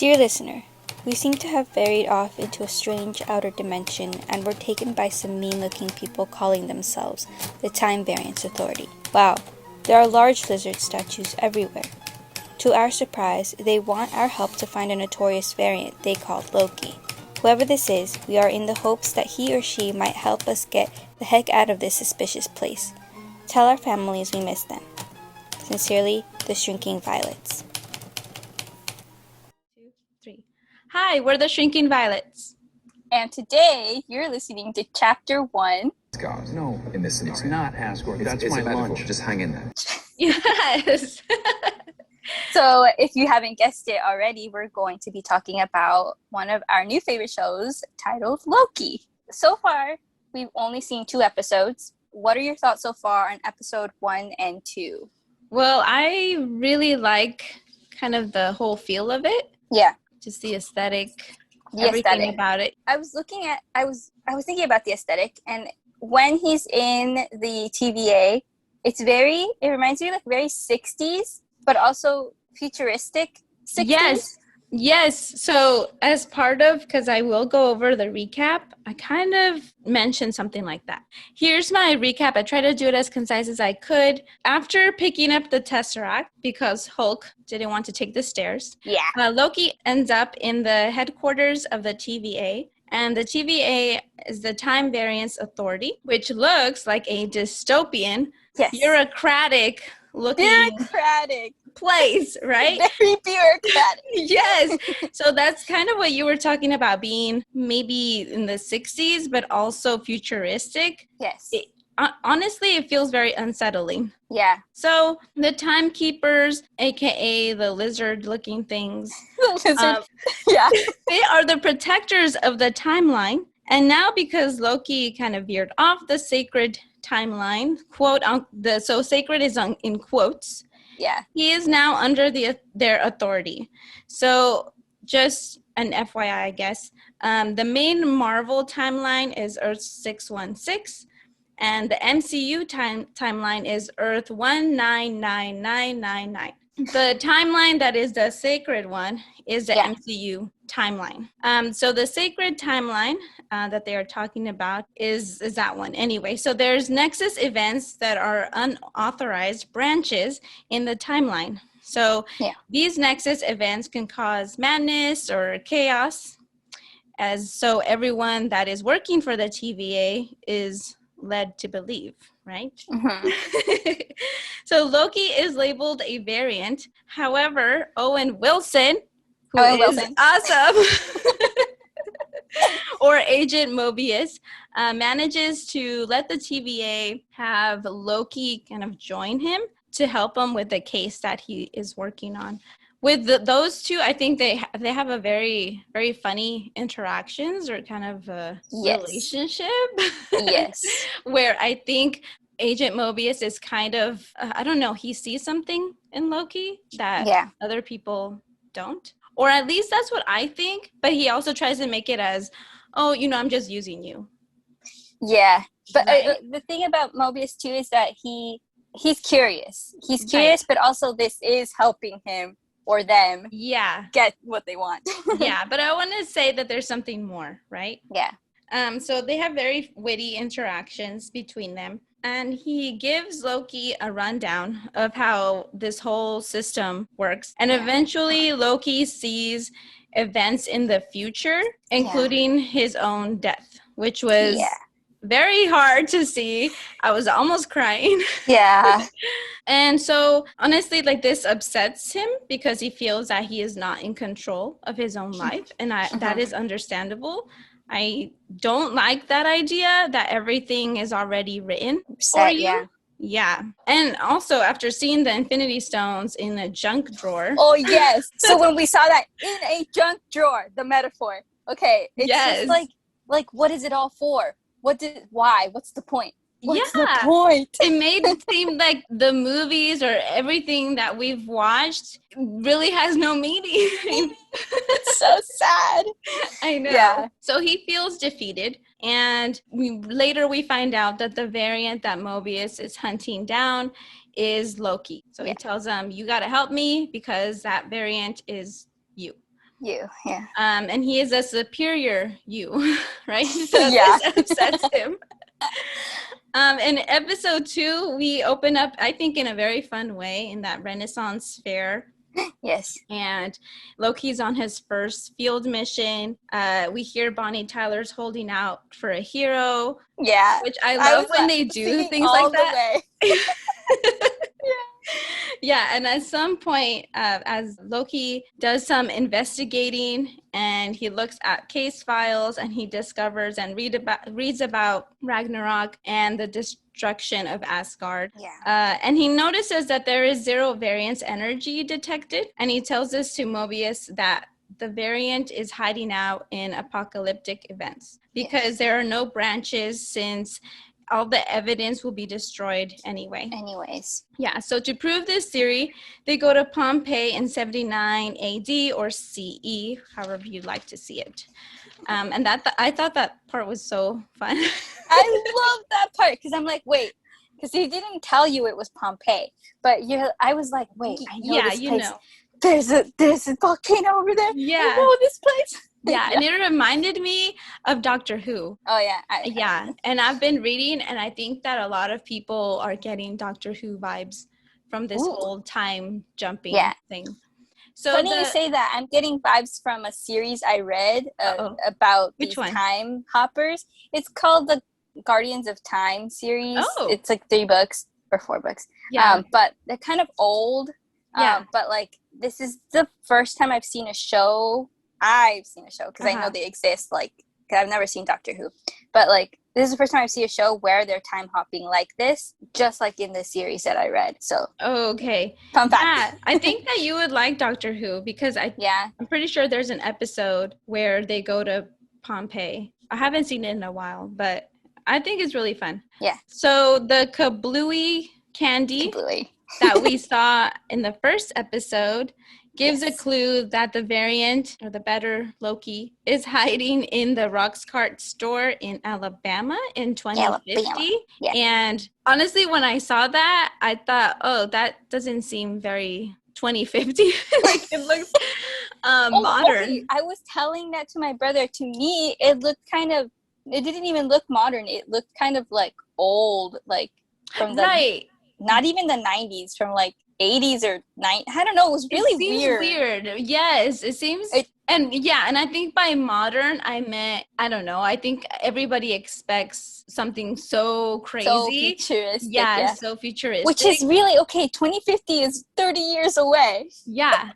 Dear listener, we seem to have varied off into a strange outer dimension and were taken by some mean-looking people calling themselves the Time Variance Authority. Wow, there are large lizard statues everywhere. To our surprise, they want our help to find a notorious variant they called Loki. Whoever this is, we are in the hopes that he or she might help us get the heck out of this suspicious place. Tell our families we miss them. Sincerely, the Shrinking Violets. 2, 3. Hi, we're the Shrinking Violets. And today, you're listening to Chapter 1. Asgard. No, In this scenario. it's not Asgard. That's it's my a metaphor. lunch. Just hang in there. Yes. So, if you haven't guessed it already, we're going to be talking about one of our new favorite shows titled Loki. So far, we've only seen 2 episodes. What are your thoughts so far on episode 1 and 2? Well, I really like kind of the whole feel of it. Yeah. Just the aesthetic, The everything aesthetic. about it. I was thinking about the aesthetic, and when he's in the TVA, it reminds me like very 60s, but also futuristic 60s. Yes. So as part of, because I will go over the recap, I kind of mentioned something like that. Here's my recap. I tried to do it as concise as I could. After picking up the Tesseract, because Hulk didn't want to take the stairs, Loki ends up in the headquarters of the TVA. And the TVA is the Time Variance Authority, which looks like a dystopian, bureaucratic looking place, right? Very bureaucratic. Yes. So that's kind of what you were talking about, being maybe in the 60s, but also futuristic. Yes. Honestly, it feels very unsettling. Yeah. So the timekeepers, aka the lizard-looking things, Yeah. they are the protectors of the timeline. And now, because Loki kind of veered off the sacred timeline, so sacred is in quotes. Yeah. He is now under their authority. So just an FYI, I guess. The main Marvel timeline is Earth 616, and the MCU timeline is Earth 199999. The timeline that is the sacred one is the MCU timeline. So the sacred timeline that they are talking about is that one. Anyway, so there's Nexus events that are unauthorized branches in the timeline. So these Nexus events can cause madness or chaos, so everyone that is working for the TVA is led to believe, right? Mm-hmm. So Loki is labeled a variant. However, Owen Wilson, who is awesome, or Agent Mobius, manages to let the TVA have Loki kind of join him to help him with the case that he is working on. With those two, I think they have a very, very funny interactions, or kind of a relationship. Yes. Where I think Agent Mobius is kind of, I don't know, he sees something in Loki that other people don't. Or at least that's what I think. But he also tries to make it as, oh, I'm just using you. Yeah. But the thing about Mobius, too, is that he's curious. He's curious, but also this is helping him or them get what they want. Yeah, but I want to say that there's something more, right? Yeah. So they have very witty interactions between them. And he gives Loki a rundown of how this whole system works. And eventually Loki sees events in the future, including his own death, which was very hard to see. I was almost crying. Yeah. And so honestly, like, this upsets him because he feels that he is not in control of his own life. And that is understandable. I don't like that idea that everything is already written for you. Yeah. And also, after seeing the Infinity Stones in a junk drawer. Oh, yes. So when we saw that in a junk drawer, the metaphor, okay, it's just like, what is it all for? Why? What's the point? What's the point? It made it seem like the movies or everything that we've watched really has no meaning. It's so sad. I know. Yeah. So he feels defeated. And later we find out that the variant that Mobius is hunting down is Loki. So he tells him, you got to help me because that variant is you. You, yeah. And he is a superior you, right? So Yeah. this upsets him. In episode 2, we open up, I think, in a very fun way in that Renaissance fair. Yes. And Loki's on his first field mission. We hear Bonnie Tyler's holding out for a hero. Yeah. Which I love when they do things like that. Yeah, and at some point, as Loki does some investigating and he looks at case files and he discovers and reads about Ragnarok and the destruction of Asgard. Yeah. And he notices that there is zero variance energy detected, and he tells this to Mobius that the variant is hiding out in apocalyptic events because there are no branches, since all the evidence will be destroyed anyways. Yeah, so to prove this theory, they go to Pompeii in 79 AD or CE, however you'd like to see it. And I thought that part was so fun. I love that part because I'm like, wait, because he didn't tell you it was Pompeii, but I was like, wait, I know this place. There's a volcano over there. Yeah. I know this place. Yeah, and it reminded me of Doctor Who. Oh, yeah. And I've been reading, and I think that a lot of people are getting Doctor Who vibes from this whole time jumping thing. So funny you say that. I'm getting vibes from a series I read about these time hoppers. It's called the Guardians of Time series. Oh. It's like 3 books or 4 books. Yeah. But they're kind of old. Yeah. But like, this is the first time I've seen a show because I know they exist, like, because I've never seen Doctor Who, but like, this is the first time I've seen a show where they're time hopping like this, just like in the series that I read. So okay, fun fact. Yeah, I think that you would like Doctor Who because I'm pretty sure there's an episode where they go to Pompeii. I haven't seen it in a while, but I think it's really fun. Yeah. So the kablooey candy that we saw in the first episode gives a clue that the variant, or the better Loki, is hiding in the Roxcart store in Alabama in 2050. Yeah. And honestly, when I saw that, I thought, oh, that doesn't seem very 2050. Like, it looks modern. Okay. I was telling that to my brother. To me, it looked it didn't even look modern. It looked kind of like old, like from the, not even the 90s, from like 80s or 90s. I don't know. It was really weird. Yes, it seems. And I think by modern, I meant, I don't know. I think everybody expects something so crazy. So futuristic. Yeah, so futuristic. Which is really, 2050 is 30 years away. Yeah.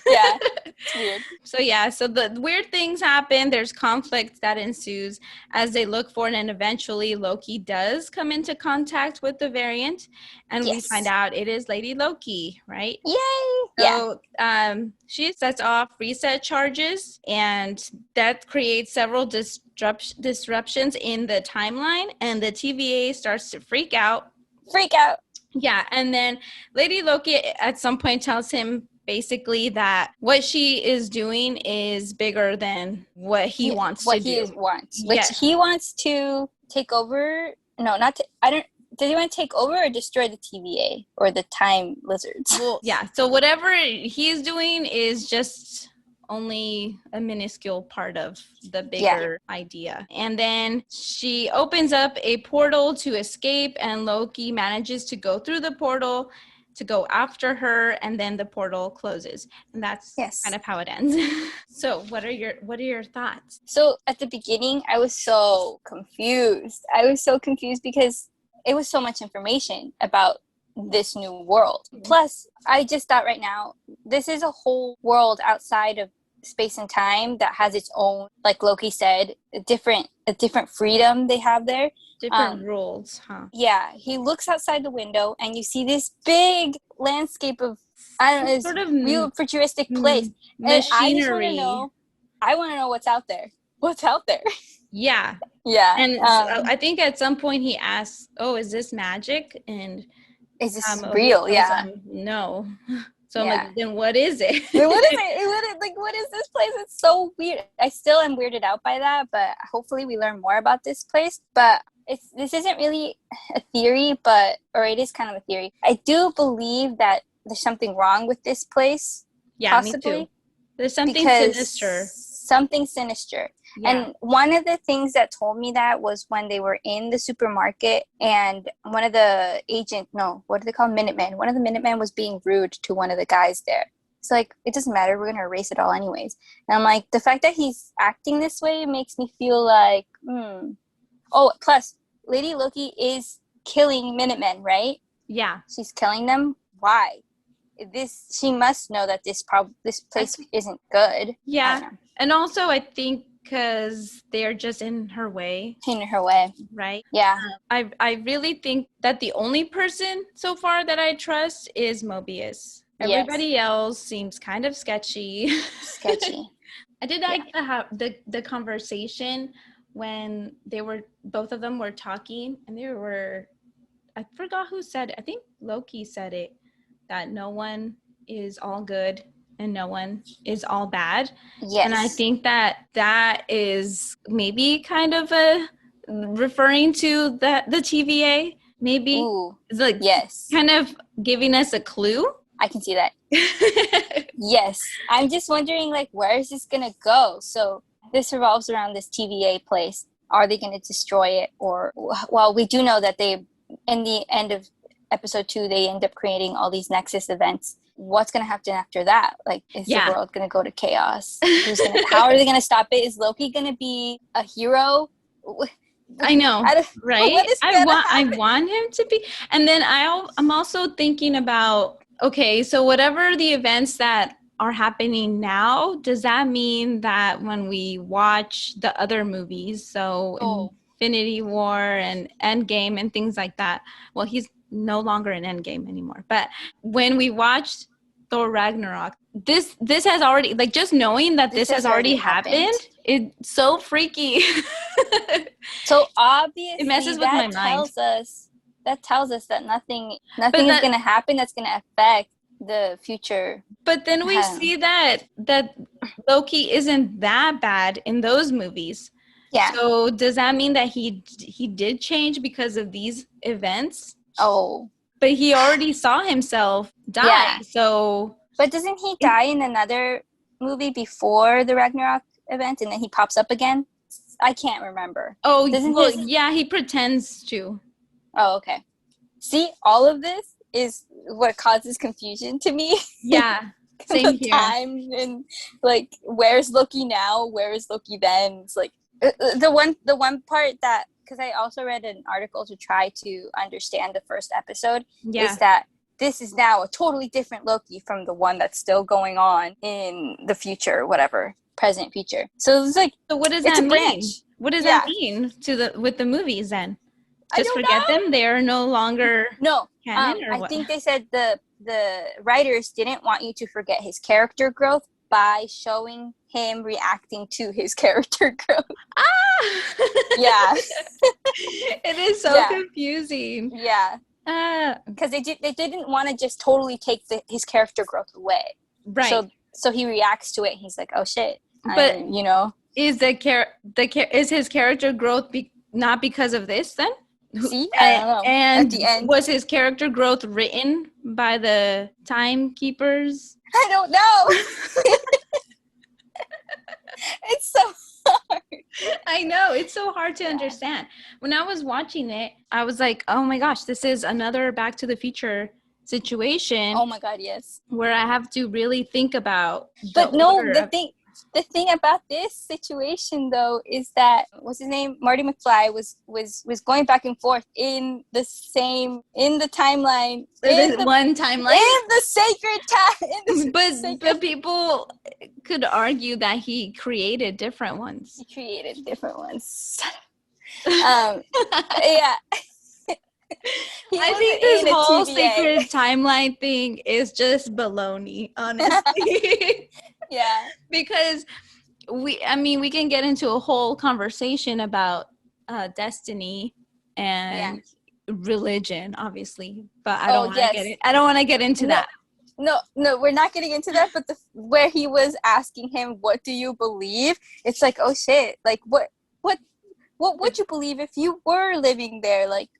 Yeah, it's weird. So the weird things happen. There's conflict that ensues as they look for it, and eventually Loki does come into contact with the variant, and we find out it is Lady Loki, right? Yay! So she sets off reset charges, and that creates several disruptions in the timeline, and the TVA starts to freak out. Yeah, and then Lady Loki at some point tells him basically that what she is doing is bigger than what he wants to do. He wants to take over. No, not to, I don't. Does he want to take over or destroy the TVA or the time lizards? Well, yeah. So whatever he's doing is just only a minuscule part of the bigger idea. And then she opens up a portal to escape, and Loki manages to go through the portal to go after her, and then the portal closes, and that's kind of how it ends. So what are your thoughts? So at the beginning, I was so confused because it was so much information about this new world. Plus, I just thought right now, this is a whole world outside of space and time that has its own, like Loki said, a different freedom they have there. Different rules, huh? Yeah, he looks outside the window and you see this big landscape of, I don't know, sort of real futuristic place. Machinery. And I want to know what's out there. What's out there? Yeah. Yeah. And so I think at some point he asks, "Oh, is this magic?" And is this real? Yeah. No. So I'm like, then what is it? What is it? What is this place? It's so weird. I still am weirded out by that, but hopefully we learn more about this place. But this isn't really a theory, or it is kind of a theory. I do believe that there's something wrong with this place. Yeah, possibly. me too. There's something because sinister. something sinister. Yeah. And one of the things that told me that was when they were in the supermarket and one of the what do they call Minutemen? One of the Minutemen was being rude to one of the guys there. It's like, it doesn't matter. We're going to erase it all anyways. And I'm like, the fact that he's acting this way makes me feel like, Oh, plus, Lady Loki is killing Minutemen, right? Yeah. She's killing them. Why? She must know that this place isn't good. Yeah. And also, I think because they're just in her way. In her way. Right? Yeah. I really think that the only person so far that I trust is Mobius. Everybody else seems kind of sketchy. Sketchy. I did like the conversation when both of them were talking, and I forgot who said it. I think Loki said it, that no one is all good and no one is all bad. Yes. And I think that is maybe kind of referring to the TVA, maybe. Ooh, it's like kind of giving us a clue. I can see that. Yes. I'm just wondering, like, where is this going to go? So this revolves around this TVA place. Are they going to destroy it? Or, well, we do know that in the end of episode 2, they end up creating all these Nexus events. What's going to happen after that? Like, is the world going to go to chaos? How are they going to stop it? Is Loki going to be a hero? I know, right? I want him to be. And then I'm also thinking about, okay, so whatever the events that are happening now, does that mean that when we watch the other movies, so Infinity War and Endgame and things like that, well, he's no longer in Endgame anymore, but when we watched Thor Ragnarok, this has already, like, just knowing that this has already happened, it's so freaky. So obviously it messes with my mind. That tells us that nothing is going to happen that's going to affect the future. But then we see that Loki isn't that bad in those movies. Yeah. So does that mean that he did change because of these events? Oh. But he already saw himself die. Yeah. So. But doesn't he die in another movie before the Ragnarok event, and then he pops up again? I can't remember. Oh, yeah, he pretends to. Oh, okay. See, all of this is what causes confusion to me. Yeah, same here. Time and, like, where's Loki now? Where is Loki then? It's like the one part that, because I also read an article to try to understand the first episode, is that this is now a totally different Loki from the one that's still going on in the future, whatever, present, future. So it's like, so what does that mean? What does that mean with the movies then? Just forget them? They're no longer canon, or what? I think they said the writers didn't want you to forget his character growth by showing him reacting to his character growth. Yeah. It is so confusing. Yeah. Because they didn't want to just totally take his character growth away. Right. So he reacts to it and he's like, oh shit. But is is his character growth not because of this then? See, I don't know. And at the end, was his character growth written by the timekeepers? I don't know. It's so hard. I know, it's so hard to understand. When I was watching it, I was like, oh my gosh, this is another Back to the Future situation. Oh my god, yes. Where I have to really think about. The thing about this situation though is that, what's his name, Marty McFly was going back and forth in the timeline, one timeline, in the sacred time. But people could argue that he created different ones. He created different ones. Yeah. I think this whole sacred timeline thing is just baloney, honestly. Yeah. Because we can get into a whole conversation about destiny and religion, obviously, but I don't want to get it. I don't want to get into that. No, we're not getting into that. But where he was asking him, "What do you believe?" It's like, oh shit! Like, what would you believe if you were living there? Like,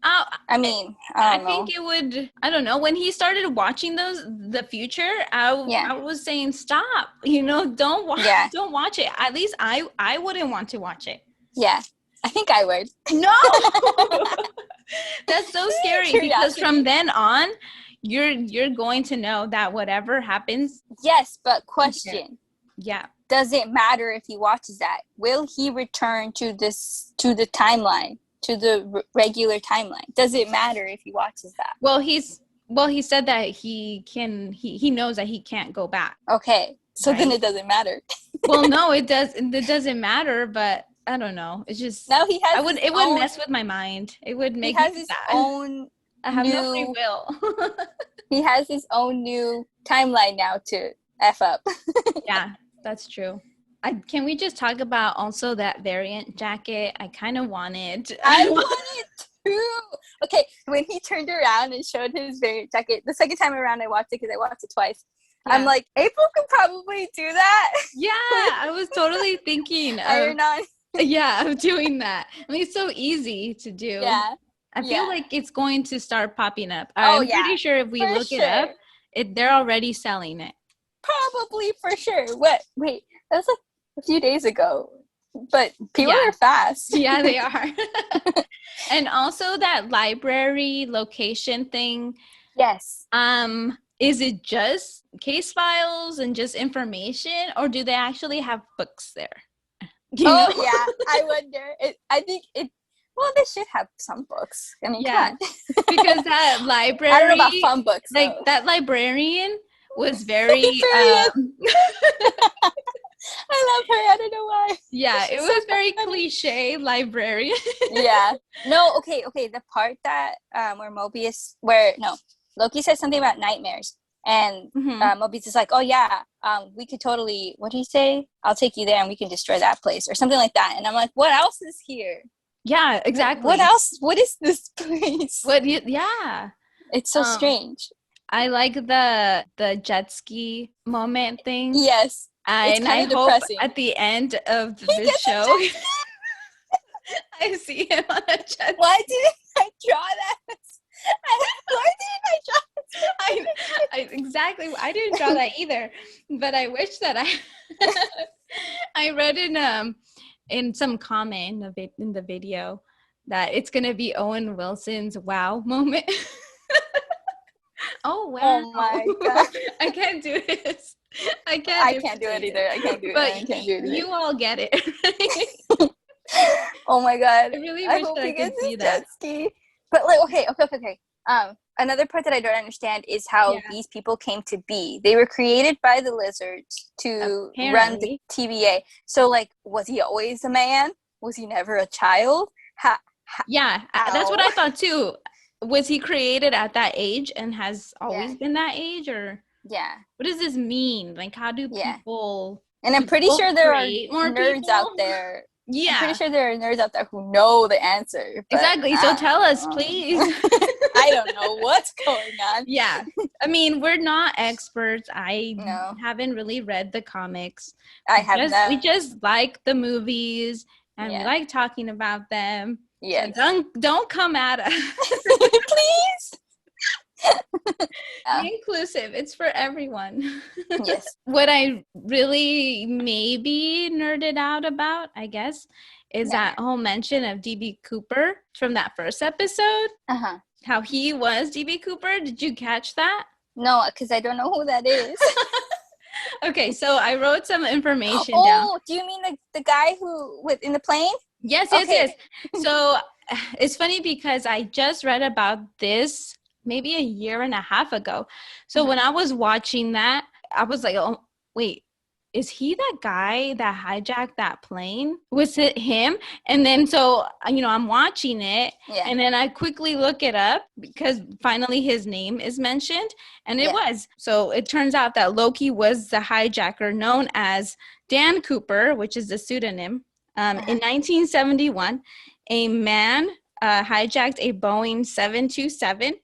I mean, I don't think know. it would. I don't know. When he started watching the future, Yeah. I was saying stop. You know, don't watch, Yeah. don't watch it. At least I wouldn't want to watch it. Yeah. I think I would. No, that's so scary because Curiosity. from then on, you're going to know that whatever happens. Yes, but question. Yeah. Does it matter if he watches that? Will he return to the timeline, to the regular timeline? Does it matter if he watches that? Well, he said that he knows that he can't go back. Okay, so Right. then it doesn't matter. Well, no, it doesn't matter, but I don't know. It's just Now he has it would mess with my mind. It would make he has me his sad. own I have no free new will. he has his own new timeline now to F up. Yeah, that's true. Can we just talk about also that variant jacket? I kind of wanted. I want it too. Okay, when he turned around and showed his variant jacket, the second time around I watched it because I watched it twice. Yeah. I'm like, April could probably do that. Yeah, I was totally thinking Iron on. of doing that. I mean, it's so easy to do. Yeah. I feel like it's going to start popping up. Oh, I'm pretty sure if we for look sure. it up, they're already selling it. Probably for sure. What? Wait, that was like a few days ago. But people are fast. Yeah, they are. And also that library location thing. Yes. Is it just case files and just information, or do they actually have books there? You know? Yeah. I wonder. I think it. Well, they should have some books. I mean, Yeah, come on. because that library. I don't know about fun books. Like though. that librarian was very. I love her. I don't know why. Yeah, She's it so was very funny. cliche librarian. Yeah. No. Okay. The part that where Loki says something about nightmares, and Mobius is like, "Oh yeah, we could totally." What did he say? I'll take you there, and we can destroy that place, or something like that. And I'm like, "What else is here? Yeah, exactly. What else? What is this place?" Yeah. It's so strange. I like the jet ski moment thing. Yes. And I hope depressing. at the end of this show, I see him on a jet ski. Why didn't I draw that? Why didn't I draw that? Exactly. I didn't draw that either, but I wish that I read in some comment in the video that it's gonna be Owen Wilson's wow moment. Oh wow! Oh my god! I can't do this. I can't do it either. I can't do it. But I can't do it either. You all get it. Oh my god! I really I wish hope that I he could gets see his that. jet ski. But like, okay. Another part that I don't understand is how these people came to be. They were created by the lizards to run the TVA. So, like, was he always a man? Was he never a child? That's what I thought too. Was he created at that age and has always been that age, or what does this mean? Like, how do people? And I'm pretty sure there are nerds out there. Yeah, I'm pretty sure there are nerds out there who know the answer. Exactly. So tell us, please. I don't know what's going on. Yeah, I mean, we're not experts. I haven't really read the comics. We just like the movies, and we like talking about them. Yeah. So don't come at us. Please. Be inclusive. It's for everyone. Yes. What I really maybe nerded out about, I guess, is that whole mention of DB Cooper from that first episode. How he was DB Cooper. Did you catch that? No, because I don't know who that is. Okay, so I wrote some information down. Oh, do you mean the guy who was in the plane? Yes. So it's funny because I just read about this maybe a year and a half ago. So when I was watching that, I was like, oh, wait, is he that guy that hijacked that plane? Was it him? And then so, I'm watching it and then I quickly look it up because finally his name is mentioned and it was. So it turns out that Loki was the hijacker known as Dan Cooper, which is the pseudonym. In 1971, a man hijacked a Boeing 727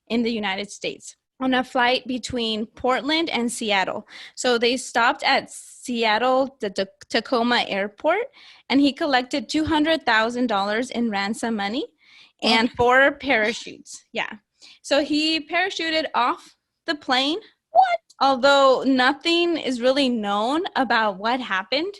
in the United States on a flight between Portland and Seattle. So they stopped at Seattle, the Tacoma airport, and he collected $200,000 in ransom money. and 4 parachutes. Yeah. So he parachuted off the plane. What? Although nothing is really known about what happened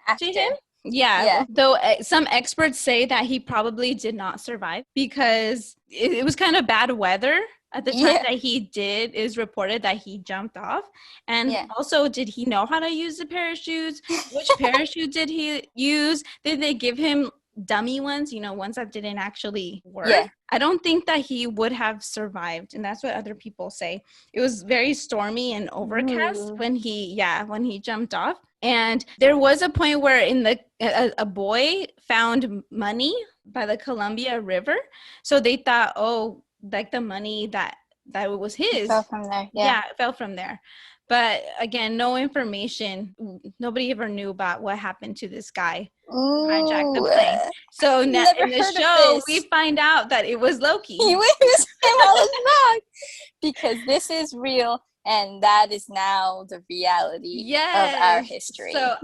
After. to him. Yeah. Though some experts say that he probably did not survive because it was kind of bad weather at the time that he did. Is reported that he jumped off. And also, did he know how to use the parachutes? Which parachute did he use? Did they give him dummy ones, ones that didn't actually work? I don't think that he would have survived, and that's what other people say. It was very stormy and overcast when he jumped off. And there was a point where a boy found money by the Columbia River, so they thought, like the money that it was his. It fell from there. Yeah, it fell from there. But again, no information. Nobody ever knew about what happened to this guy who hijacked the plane. So now in the show, we find out that it was Loki. He witnessed him all along because this is real, and that is now the reality of our history. So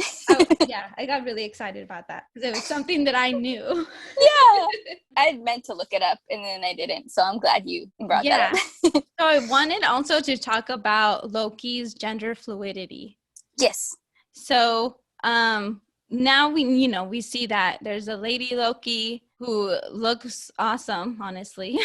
I got really excited about that because it was something that I knew. Yeah, I meant to look it up and then I didn't. So I'm glad you brought that up. So I wanted also to talk about Loki's gender fluidity. Yes. So now we see that there's a lady Loki who looks awesome, honestly.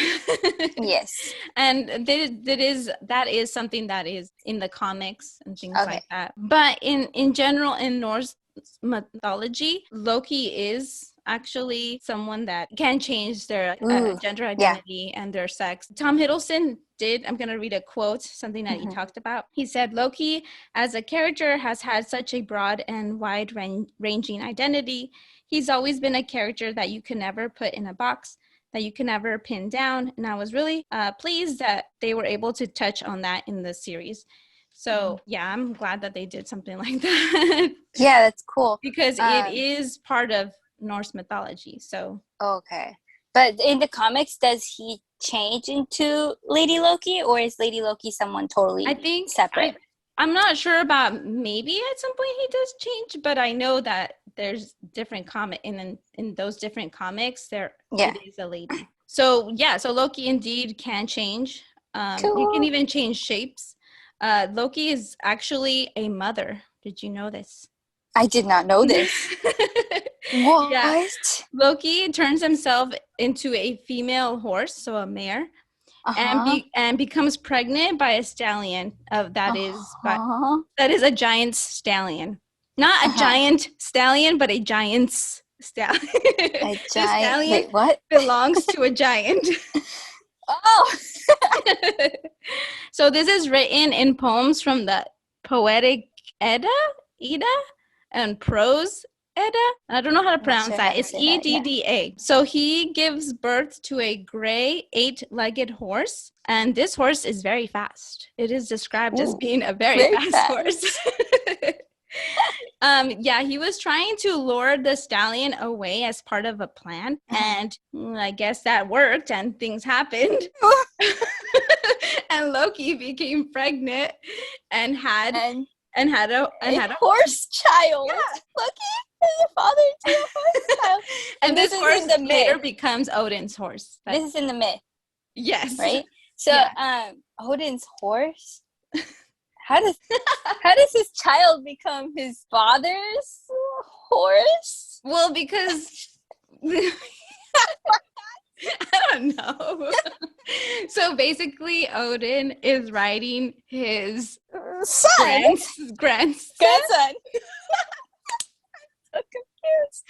Yes. And that is something that is in the comics and things like that. But in general, in Norse mythology, Loki is actually someone that can change their gender identity and their sex. Tom Hiddleston I'm going to read a quote, something that he talked about. He said, Loki as a character has had such a broad and wide-ranging identity. He's always been a character that you can never put in a box, that you can never pin down. And I was really pleased that they were able to touch on that in the series. So, I'm glad that they did something like that. Yeah, that's cool. Because it is part of Norse mythology. So okay. But in the comics, does he change into Lady Loki, or is Lady Loki someone totally separate? I'm not sure about, maybe at some point he does change, but I know that there's different comic in those different comics it is a lady. So Loki indeed can change. Cool. You can even change shapes. Loki is actually a mother. Did you know this? I did not know this. What? Yeah. Loki turns himself into a female horse, so a mare, and becomes pregnant by a stallion. That is a giant stallion, not a giant stallion, but a giant's stallion. A giant. Wait, what? Belongs to a giant. Oh. So this is written in poems from the Poetic Edda, and Prose Edda. I don't know how to pronounce that. It's Edda. So he gives birth to a gray 8-legged horse, and this horse is very fast. It is described as being a very fast horse. He was trying to lure the stallion away as part of a plan, and I guess that worked, and things happened. And Loki became pregnant and had a horse child. Yeah. Loki is the father to a horse child. And this horse later becomes Odin's horse. This is in the myth. Yes. Right? So Odin's horse? How does his child become his father's horse? Well, because I don't know. So basically, Odin is riding his grandson. I'm so confused.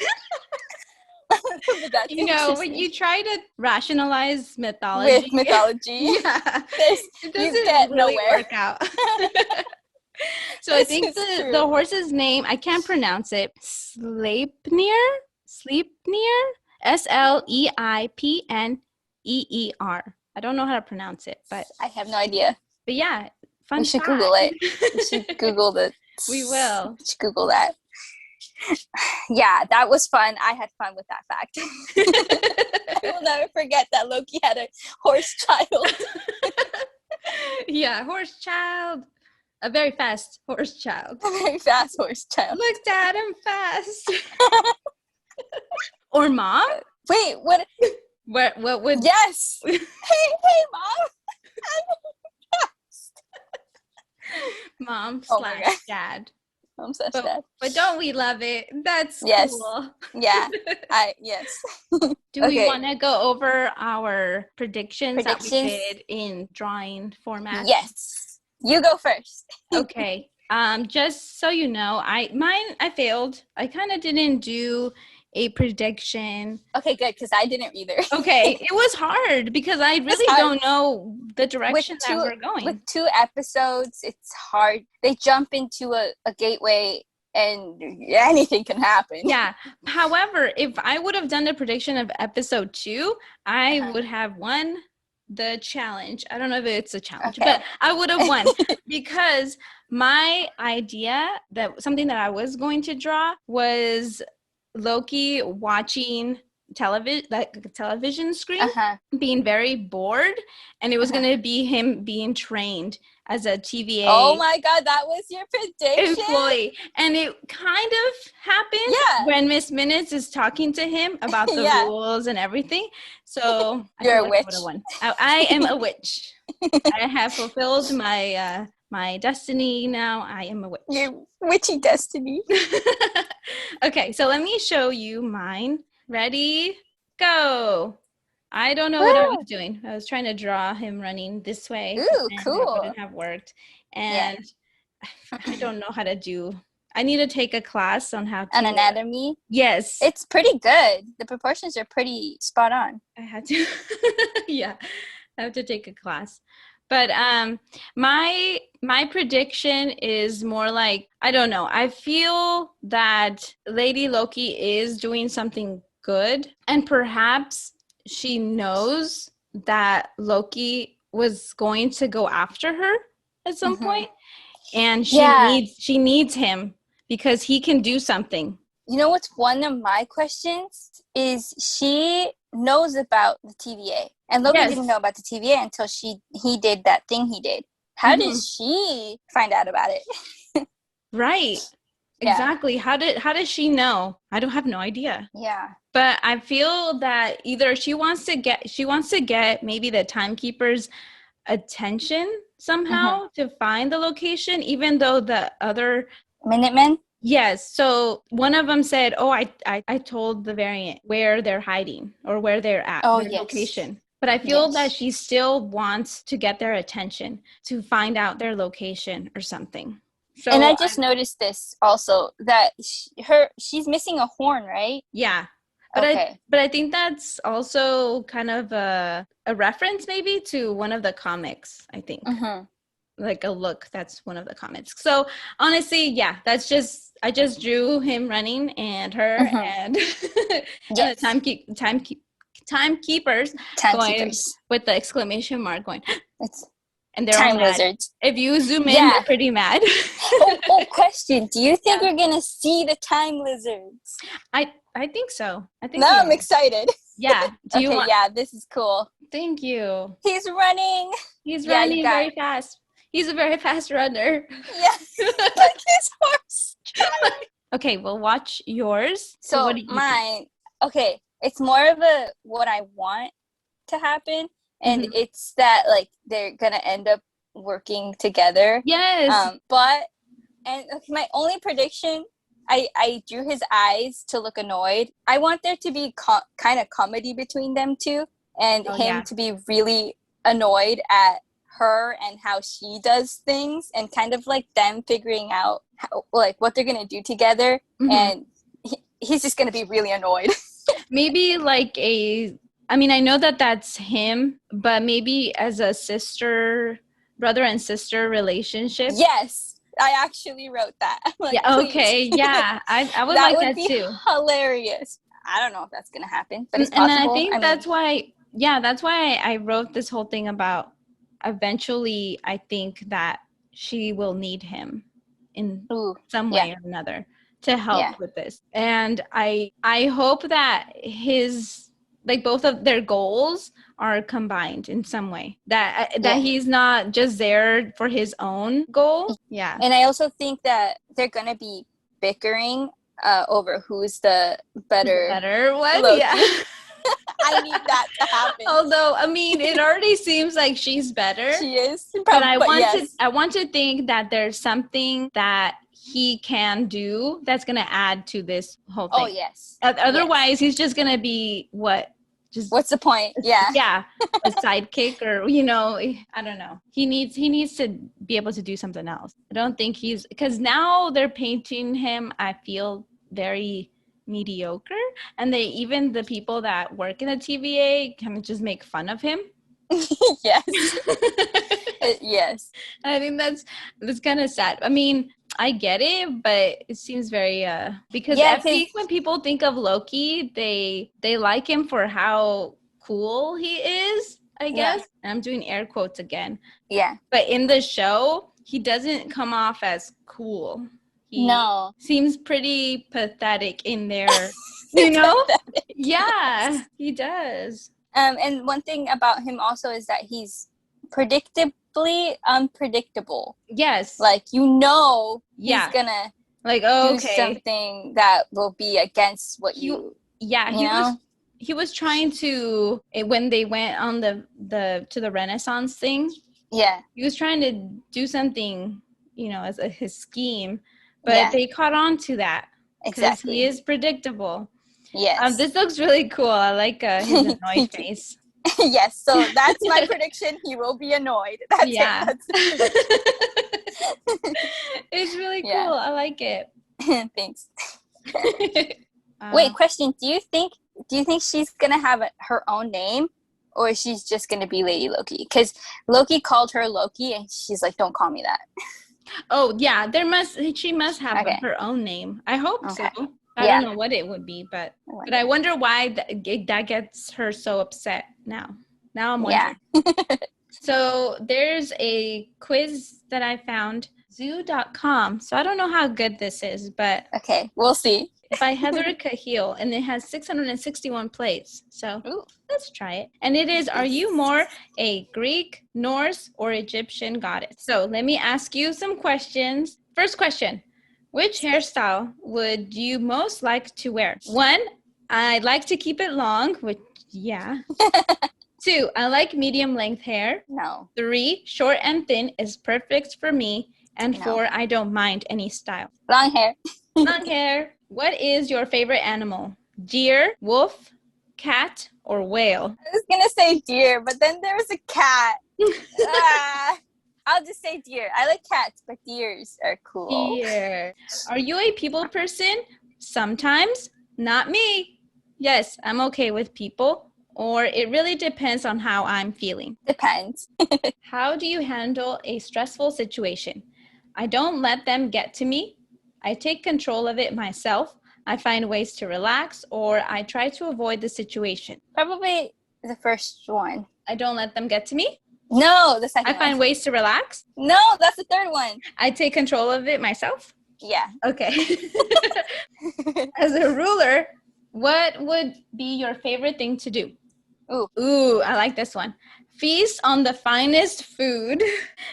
When you try to rationalize mythology, with mythology, it doesn't really work out. So I think the horse's name, I can't pronounce it. Sleipnir. Sleipnir. I don't know how to pronounce it, but I have no idea. But yeah, fun. We should Google it. We should Google the. We will. We should Google that. Yeah, that was fun. I had fun with that fact. I will never forget that Loki had a horse child. Yeah, horse child. A very fast horse child. A very fast horse child. Looked at him fast. Or mom? Wait, what? What would? Yes. Hey, mom. Mom Oh my slash God. dad. I'm such But, dad. but don't we love it? That's Yes. cool. Yeah. Yes. Do we Okay. want to go over our predictions that we Predictions? did in drawing format? Yes. You go first. Okay. Just so you know, I failed. I kind of didn't do a prediction. Okay, good, because I didn't either. Okay, it was hard because I really hard. don't know the direction that we're With going. 2 episodes, it's hard. They jump into a gateway and anything can happen. Yeah. However, if I would have done the prediction of episode 2, I would have won the challenge. I don't know if it's a challenge, but I would have won because my idea that something that I was going to draw was Loki watching television screen, being very bored, and it was going to be him being trained as a TVA. Oh my God, that was your prediction? Employee. And it kind of happened when Miss Minutes is talking to him about the rules and everything. So you're a witch. I am a witch. I have fulfilled my my destiny now. I am a witch. Your witchy destiny. Okay, so let me show you mine. Ready? Go. I don't know what I was doing. I was trying to draw him running this way. Ooh, cool. That wouldn't have worked. And I don't know how to do. I need to take a class on how to. An anatomy? Yes. It's pretty good. The proportions are pretty spot on. I had to. Yeah. I have to take a class. But my prediction is more like, I don't know. I feel that Lady Loki is doing something good, and perhaps she knows that Loki was going to go after her at some point, and she needs him because he can do something. You know what's one of my questions is she knows about the TVA, and Loki didn't know about the TVA until he did that thing he did. How did she find out about it? Right. Exactly. How does she know? I don't have no idea. Yeah. But I feel that either she wants to get maybe the timekeeper's attention somehow to find the location, even though the other Minutemen? Yes. So one of them said, "Oh, I told the variant where they're hiding or where they're at, their location." But I feel that she still wants to get their attention to find out their location or something. So, and I just noticed this also, that she's missing a horn, right? Yeah. But I think that's also kind of a reference maybe to one of the comics, I think. Like a look, that's one of the comics. So honestly, yeah, I just drew him running and her and the timekeepers going with the exclamation mark going. And they're time all mad. Lizards. If you zoom in, they're pretty mad. Question. Do you think we're going to see the time lizards? I think so. Now I'm excited. Yeah. This is cool. Thank you. He's running. He's running very fast. He's a very fast runner. Yes. Like his horse. Okay, well, watch yours. So what do you mine, think? It's more of what I want to happen. And it's that, like, they're going to end up working together. Yes. My only prediction, I drew his eyes to look annoyed. I want there to be kind of comedy between them two, and him to be really annoyed at her and how she does things, and kind of like them figuring out what they're going to do together. And he's just going to be really annoyed. Maybe like I know that that's him, but maybe as a brother and sister relationship. Yes, I actually wrote that. Like, okay, yeah. I would like that too. Hilarious. I don't know if that's going to happen, but it's possible. possible. And I think that's why I wrote this whole thing about eventually I think that she will need him in some way or another to help with this. And I hope that both of their goals are combined in some way, that he's not just there for his own goal. Yeah. And I also think that they're going to be bickering over who's the better one. Loki. Yeah. I need that to happen. Although, I mean, it already seems like she's better. She is. But I Yes. want to think that there's something that he can do that's going to add to this whole thing. Oh, yes. Otherwise, he's just going to be what? Just what's the point? Yeah. Yeah, a sidekick, or you know, I don't know. He needs to be able to do something else. I don't think because now they're painting him, I feel, very mediocre, and even the people that work in the TVA kind of just make fun of him. Yes. Yes. I think that's kind of sad. I mean, I get it, but it seems very because I think when people think of Loki, they like him for how cool he is, I guess. Yeah. And I'm doing air quotes again. Yeah. But in the show, he doesn't come off as cool. He seems pretty pathetic in there. You know? Yeah, he does. And one thing about him also is that he's predictably unpredictable. Yes. Like, he's gonna do something that will be against what you know? He was trying to, when they went on to the Renaissance thing. Yeah. He was trying to do something, you know, as his scheme, but they caught on to that. Exactly. He is predictable. Yes. This looks really cool. I like his annoyed face. Yes. So that's my prediction. He will be annoyed. That's it. That's it's really cool. I like it. Thanks. Wait, question. Do you think she's gonna have her own name, or she's just gonna be Lady Loki? Because Loki called her Loki, and she's like, "Don't call me that." Oh yeah, she must have her own name. I hope so. I don't know what it would be, but I wonder why that gets her so upset now. Now I'm wondering. Yeah. So there's a quiz that I found, zoo.com. So I don't know how good this is, but... Okay, we'll see. By Heather Cahill, and it has 661 plays. So let's try it. And it is, are you more a Greek, Norse, or Egyptian goddess? So let me ask you some questions. First question. Which hairstyle would you most like to wear? 1, I like to keep it long, which, yeah. 2, I like medium length hair. No. 3, short and thin is perfect for me. And 4, I don't mind any style. Long hair. Long hair. What is your favorite animal? Deer, wolf, cat, or whale? I was going to say deer, but then there was a cat. I'll just say deer. I like cats, but deers are cool. Deer. Are you a people person? Sometimes. Not me. Yes, I'm okay with people. Or it really depends on how I'm feeling. Depends. How do you handle a stressful situation? I don't let them get to me. I take control of it myself. I find ways to relax, or I try to avoid the situation. Probably the first one. I don't let them get to me? No, the second one. I find ways to relax? No, that's the third one. I take control of it myself? Yeah. Okay. As a ruler, what would be your favorite thing to do? Ooh, I like this one. Feast on the finest food.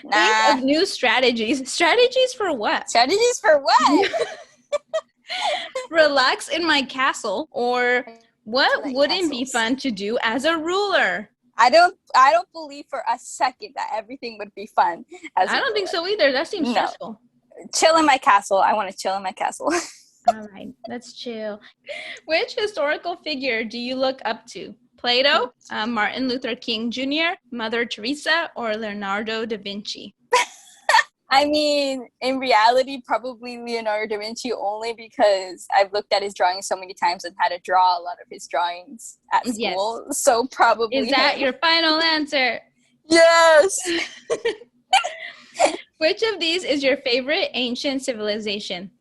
Think of new strategies. Strategies for what? Strategies for what? Relax in my castle. Or what wouldn't be fun to do as a ruler? I don't believe for a second that everything would be fun. I don't think so either. That seems stressful. Chill in my castle. I want to chill in my castle. All right, let's chill. Which historical figure do you look up to? Plato, Martin Luther King Jr., Mother Teresa, or Leonardo da Vinci? I mean, in reality, probably Leonardo da Vinci, only because I've looked at his drawings so many times and had to draw a lot of his drawings at school. Yes. So probably Is that your final answer? Yes! Which of these is your favorite ancient civilization?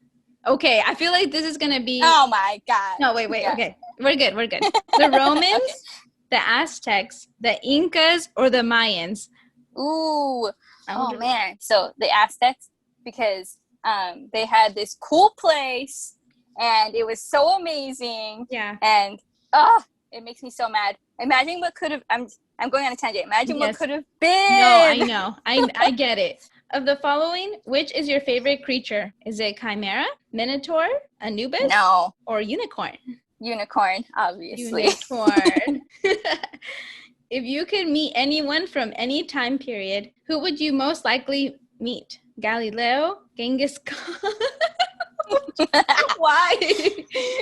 Okay, I feel like this is going to be... Oh my God. No, wait. Yeah. Okay, we're good. The Romans, the Aztecs, the Incas, or the Mayans? Ooh. Oh, man. So the Aztecs, because they had this cool place, and it was so amazing. Yeah. And, it makes me so mad. Imagine what could have... I'm going on a tangent. Imagine what could have been. No, I know. I get it. Of the following, which is your favorite creature? Is it Chimera, Minotaur, Anubis, or unicorn? Unicorn, obviously. Unicorn. If you could meet anyone from any time period, who would you most likely meet? Galileo? Genghis Khan? Why?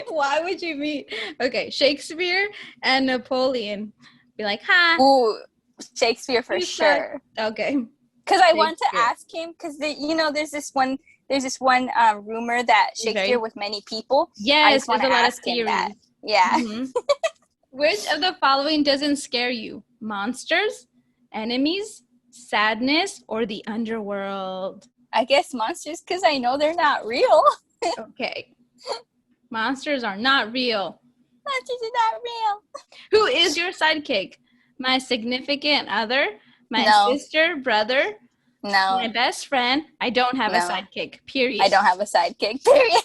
Why would you meet? Okay, Shakespeare and Napoleon. Be like, ha. Ooh, Shakespeare for You sure. suck. Okay. Because I want to Shakespeare. ask him, because there's this one rumor that Shakespeare with many people. I Yes, just want there's to a lot of ask him theories. that. Yeah. Mhm. Which of the following doesn't scare you? Monsters, enemies, sadness, or the underworld? I guess monsters, because I know they're not real. Okay. Monsters are not real. Monsters are not real. Who is your sidekick? My significant other, my No. sister, brother, No. my best friend. I don't have a No. sidekick, period. I don't have a sidekick, period.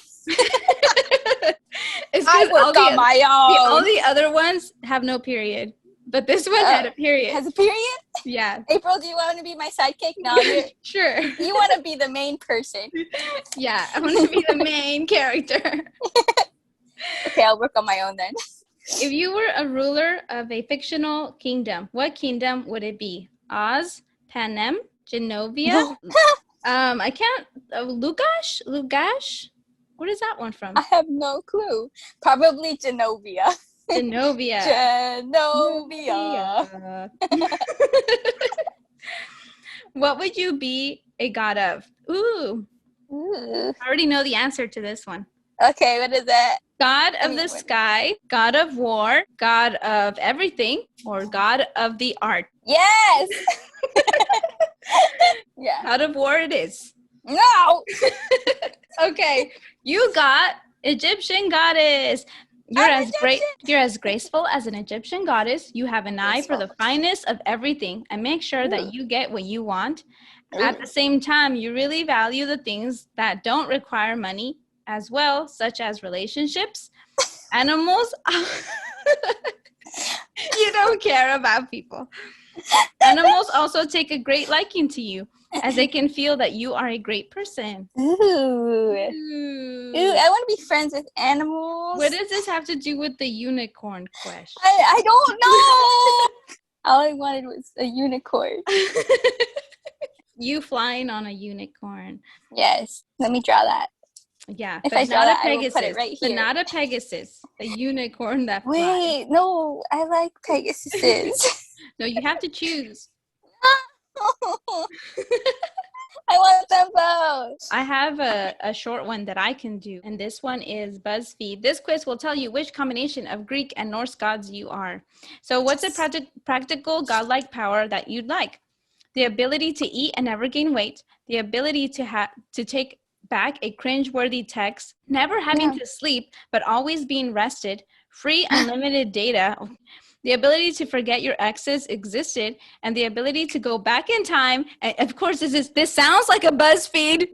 It's I 'cause work on my all own. the other ones have no period. But this one had a period. Has a period? Yeah. April, do you want to be my sidekick? No, Sure. you want to be the main person. Yeah, I want to be the main character. Okay, I'll work on my own then. If you were a ruler of a fictional kingdom, what kingdom would it be? Oz, Panem, Genovia? I can't. Lugash? What is that one from? I have no clue. Probably Genovia. Genovia. Genovia. What would you be a god of? Ooh, Ooh. I already know the answer to this one. Okay, what is that? God of the sky, God of war, God of everything, or God of the art? Yes. Yeah. God of war it is. No. Okay, you got Egyptian goddess. You're as graceful as an Egyptian goddess. You have an eye for the finest of everything and make sure that you get what you want. At the same time, you really value the things that don't require money as well, such as relationships, animals. You don't care about people. Animals also take a great liking to you, as they can feel that you are a great person. Ooh, I want to be friends with animals. What does this have to do with the unicorn question? I don't know. All I wanted was a unicorn. You flying on a unicorn. Yes. Let me draw that. Yeah, if but I draw not that, a Pegasus. I will put it right here. But not a Pegasus. A unicorn that flies. Wait, no, I like Pegasuses. No, you have to choose. I want them both. I have a short one that I can do, and this one is BuzzFeed. This quiz will tell you which combination of Greek and Norse gods you are. So what's a practical godlike power that you'd like? The ability to eat and never gain weight, the ability to take back a cringeworthy text, never having to sleep but always being rested, free unlimited data, the ability to forget your exes existed, and the ability to go back in time. And of course, this sounds like a BuzzFeed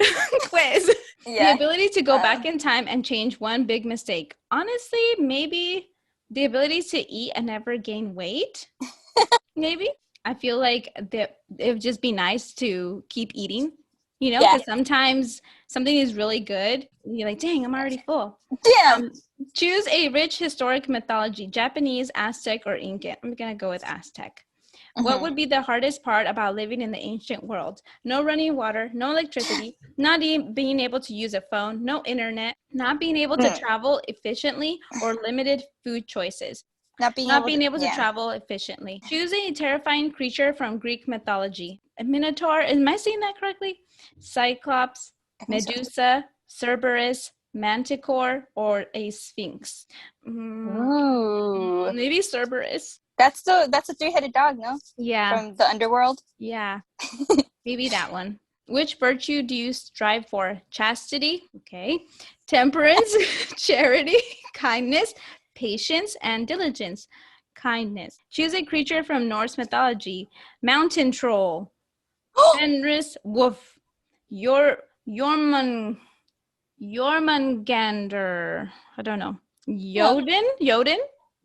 quiz. Yeah. The ability to go back in time and change one big mistake. Honestly, maybe the ability to eat and never gain weight. Maybe. I feel like it would just be nice to keep eating, because sometimes something is really good. And you're like, dang, I'm already full. Damn. Choose a rich historic mythology, Japanese, Aztec, or Incan. I'm going to go with Aztec. What would be the hardest part about living in the ancient world? No running water, no electricity, not being able to use a phone, no internet, not being able to travel efficiently, or limited food choices. Not being able to travel efficiently. Choose a terrifying creature from Greek mythology. A minotaur, am I saying that correctly? Cyclops, Medusa, Cerberus, Manticore, or a Sphinx. Ooh. Maybe Cerberus. That's a three-headed dog, no? Yeah. From the underworld? Yeah. Maybe that one. Which virtue do you strive for? Chastity, okay. Temperance, charity, kindness, patience, and diligence. Kindness. Choose a creature from Norse mythology. Mountain troll. Fenris wolf. Jormungandr. I don't know. Jotun,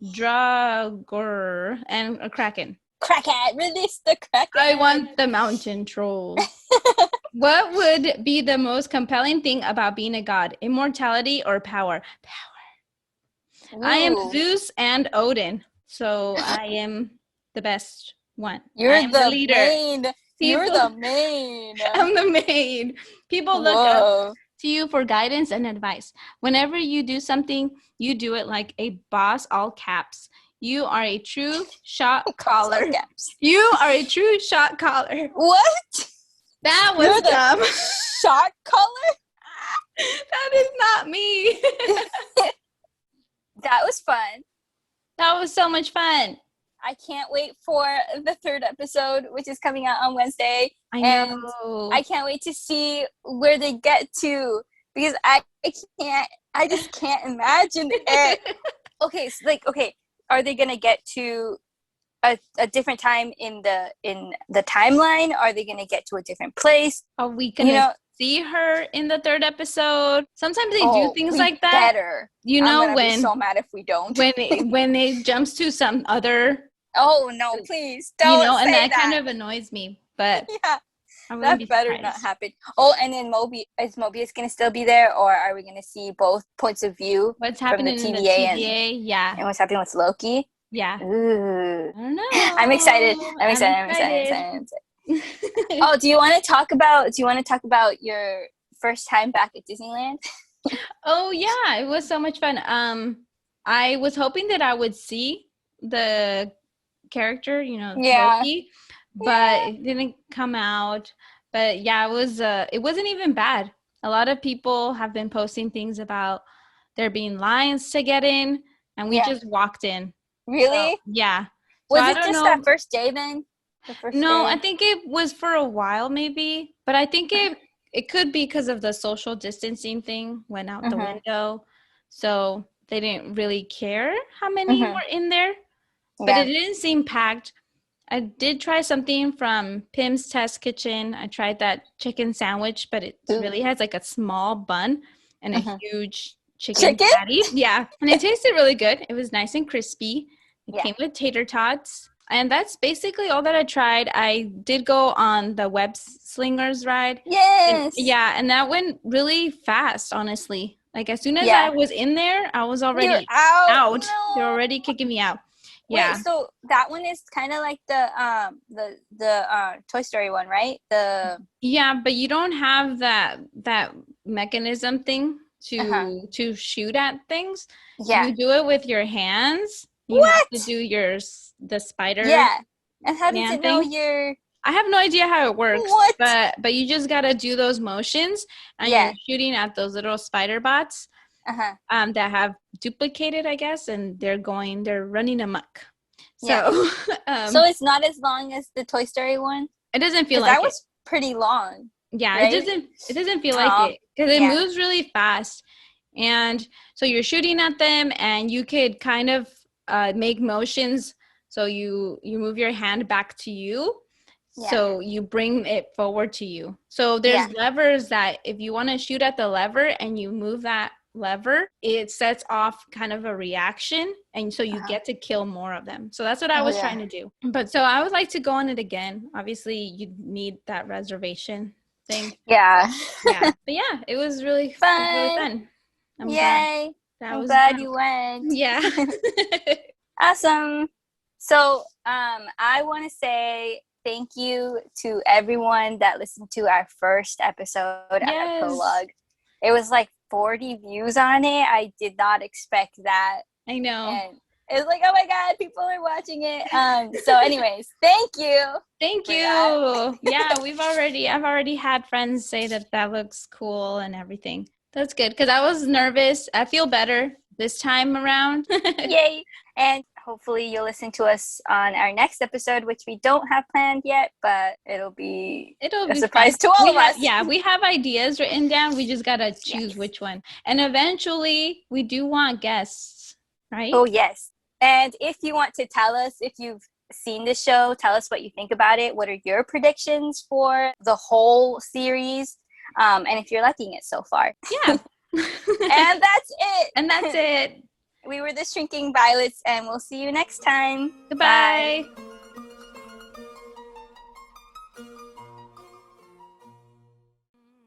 Draugr, and a kraken. Kraken, release the kraken. I want the mountain troll. What would be the most compelling thing about being a god? Immortality or power? Power. I am Ooh. Zeus and Odin. So I am the best one. I You're am the leader. main. You're People, the main. I'm the main. People look up Whoa. to you for guidance and advice. Whenever you do something, you do it like a boss, all caps. You are a true shot caller. You are a true shot caller. What? That was You're the dumb. shot caller? That is not me. That was fun. That was so much fun. I can't wait for the 3rd episode, which is coming out on Wednesday. I And know. I can't wait to see where they get to, because I just can't imagine it. Okay, so are they gonna get to a different time in the timeline? Are they gonna get to a different place? Are we gonna see her in the 3rd episode? Sometimes they do things like that. Better. You know, I'm gonna be so mad if we don't. when it jumps to some other. Oh no! Please don't. You know, and say that kind of annoys me. But yeah, I that be better surprised. not happen. Oh, and then is Mobius gonna still be there, or are we gonna see both points of view? What's happening from the in the TVA? and what's happening with Loki? Yeah. Ooh. I don't know. I'm excited. I'm excited. Oh, do you want to talk about your first time back at Disneyland? Oh yeah, it was so much fun. I was hoping that I would see the character, Loki, but it didn't come out. But yeah, it wasn't even bad. A lot of people have been posting things about there being lines to get in, and we just walked in. Really? So, yeah. Was it just that first day then? No, I think it was for a while maybe, but I think it could be because of the social distancing thing went out the window. So they didn't really care how many were in there, but it didn't seem packed. I did try something from Pim's Test Kitchen. I tried that chicken sandwich, but it really has like a small bun and a huge chicken patty. Yeah, and it tasted really good. It was nice and crispy. It came with tater tots. And that's basically all that I tried. I did go on the web slingers ride. Yes. And that went really fast, honestly. Like as soon as I was in there, I was already out. No. They're already kicking me out. Yeah. Wait, so that one is kind of like the Toy Story one, right? Yeah, but you don't have that mechanism thing to shoot at things. Yeah. You do it with your hands. You have to do the spider. Yeah. And how does it know I have no idea how it works. What? But you just gotta do those motions and you're shooting at those little spider bots that have duplicated, I guess, and they're running amok. So so it's not as long as the Toy Story one? It doesn't feel like that was pretty long. Yeah, right? It doesn't feel like it because it moves really fast. And so you're shooting at them and you could kind of make motions, so you move your hand back to you, so you bring it forward to you. So there's levers that if you want to shoot at the lever and you move that lever, it sets off kind of a reaction, and so you get to kill more of them. So that's what I was trying to do. But so I would like to go on it again. Obviously you need that reservation thing. But it was really fun. It was really fun. Yay. I'm glad you went. Yeah. Awesome. So I want to say thank you to everyone that listened to our first episode at our prologue. It was like 40 views on it. I did not expect that. I know. And it was like, oh my God, people are watching it. So anyways, thank you. Thank you. Yeah, I've already had friends say that looks cool and everything. That's good, because I was nervous. I feel better this time around. Yay. And hopefully you'll listen to us on our next episode, which we don't have planned yet, but it'll be a surprise to all of us. Yeah, we have ideas written down. We just got to choose which one. And eventually we do want guests, right? Oh, yes. And if you want to tell us, if you've seen the show, tell us what you think about it. What are your predictions for the whole series? And if you're liking it so far. Yeah. And that's it. We were the Shrinking Violets, and we'll see you next time. Goodbye.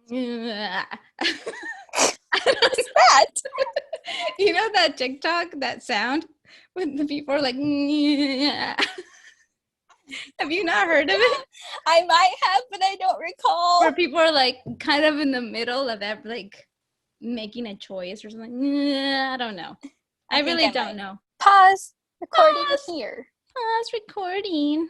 Bye. What's that? You know that TikTok, that sound when the people are like, have you not heard of it? I might have, but I don't recall. Where people are like kind of in the middle of that, like making a choice or something. I don't know. I think really I don't might. know. Pause recording Pause. here. Pause recording.